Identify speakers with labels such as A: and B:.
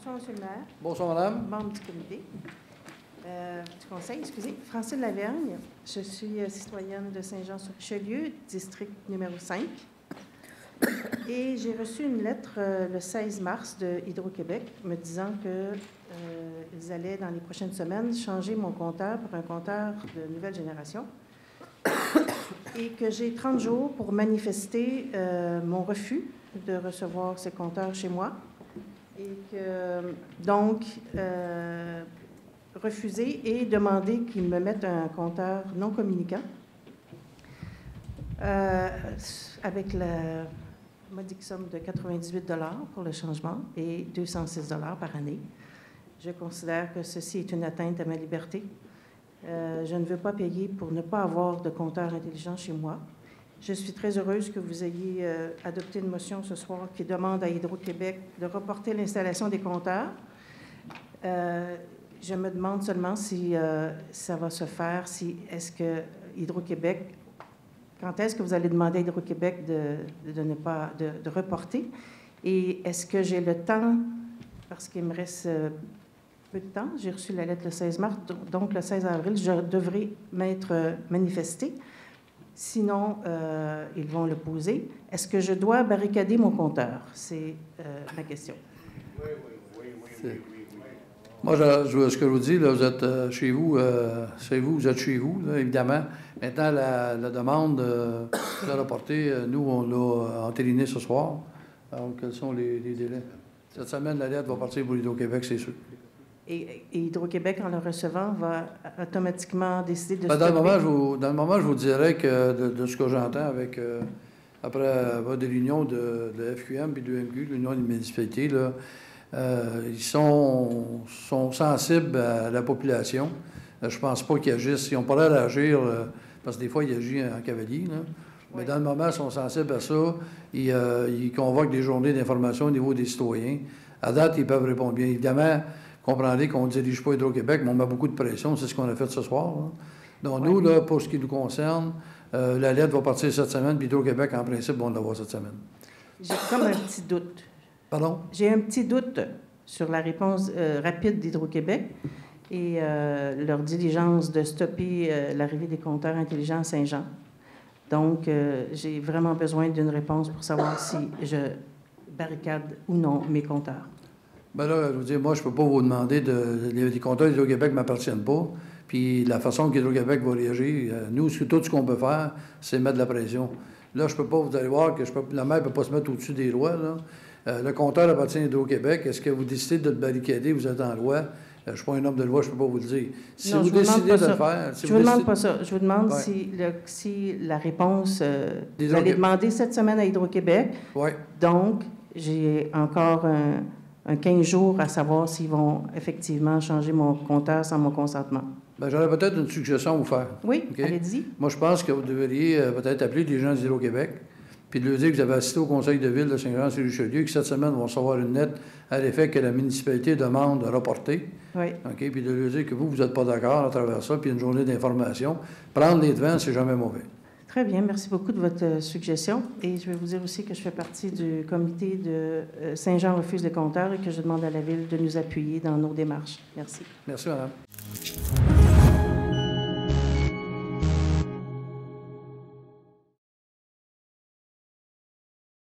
A: Bonsoir, Monsieur le maire.
B: Bonsoir, madame.
A: Membre du comité. Du conseil, excusez. Francine Lavergne. Je suis citoyenne de Saint-Jean-sur-Richelieu, district numéro 5. Et j'ai reçu une lettre le 16 mars de Hydro-Québec me disant qu'ils allaient, dans les prochaines semaines, changer mon compteur pour un compteur de nouvelle génération et que j'ai 30 jours pour manifester mon refus de recevoir ces compteurs chez moi et que, donc, refuser et demander qu'ils me mettent un compteur non communicant avec la modique somme de 98 $ pour le changement et 206 $ par année. Je considère que ceci est une atteinte à ma liberté. Je ne veux pas payer pour ne pas avoir de compteur intelligent chez moi. Je suis très heureuse que vous ayez adopté une motion ce soir qui demande à Hydro-Québec de reporter l'installation des compteurs. Je me demande seulement si ça va se faire, est-ce que Hydro-Québec, quand est-ce que vous allez demander à Hydro-Québec de reporter? Et est-ce que j'ai le temps, parce qu'il me reste peu de temps, j'ai reçu la lettre le 16 mars, donc le 16 avril, je devrais m'être manifestée. Sinon, ils vont le poser. Est-ce que je dois barricader mon compteur? C'est ma question.
B: Oui. Moi, ce que je vous dis, là, vous êtes chez vous, vous êtes chez vous, là, évidemment. Maintenant, la demande de reporter, nous, on l'a entériné ce soir. Alors, quels sont les délais? Cette semaine, la lettre va partir pour Hydro-Québec, c'est sûr.
A: Et Hydro-Québec, en le recevant, va automatiquement décider de
B: Dans le moment, je vous dirais que de ce que j'entends après des réunions de FQM et de l'UMQ, l'Union des municipalités, là, ils sont sensibles à la population. Je ne pense pas qu'ils agissent. Ils n'ont pas l'air d'agir, parce que des fois, ils agissent en cavalier. Là. Mais dans le moment, ils sont sensibles à ça. Ils convoquent des journées d'information au niveau des citoyens. À date, ils peuvent répondre bien. Évidemment, comprendrez qu'on ne dirige pas Hydro-Québec, mais on met beaucoup de pression. C'est ce qu'on a fait ce soir. Là. Donc, nous, là, pour ce qui nous concerne, la lettre va partir cette semaine, puis Hydro-Québec, en principe, vont l'avoir cette semaine.
A: J'ai comme un petit doute.
B: Pardon?
A: J'ai un petit doute sur la réponse rapide d'Hydro-Québec et leur diligence de stopper l'arrivée des compteurs intelligents à Saint-Jean. Donc, j'ai vraiment besoin d'une réponse pour savoir si je barricade ou non mes compteurs.
B: Bien là, je veux dire, moi, je ne peux pas vous demander les compteurs d'Hydro-Québec ne m'appartiennent pas. Puis la façon qu'Hydro-Québec va réagir, nous, tout ce qu'on peut faire, c'est mettre de la pression. Là, je ne peux pas, vous allez voir que la maire ne peut pas se mettre au-dessus des lois, là. Le compteur appartient à Hydro-Québec. Est-ce que vous décidez de le barricader, vous êtes en loi? Je ne suis pas un homme de loi, je ne peux pas vous le dire. Si vous décidez de le faire...
A: Je ne vous demande pas ça. Je vous demande si la réponse... vous allez demander cette semaine à Hydro-Québec.
B: Oui.
A: Donc, j'ai encore un 15 jours à savoir s'ils vont effectivement changer mon compteur sans mon consentement.
B: Bien, j'aurais peut-être une suggestion à vous faire.
A: Oui,
B: okay?
A: allez-y.
B: Moi, je pense que vous devriez peut-être appeler les gens d'Hydro-Québec puis de leur dire que vous avez assisté au conseil de ville de Saint-Jean-sur-Richelieu, que cette semaine, vont recevoir une lettre à l'effet que la municipalité demande de reporter.
A: Oui.
B: OK? Puis de leur dire que vous n'êtes pas d'accord à travers ça, puis une journée d'information. Prendre les devants, c'est jamais mauvais.
A: Très bien. Merci beaucoup de votre suggestion. Et je vais vous dire aussi que je fais partie du comité de Saint-Jean refuse les compteurs et que je demande à la ville de nous appuyer dans nos démarches. Merci.
B: Merci, madame.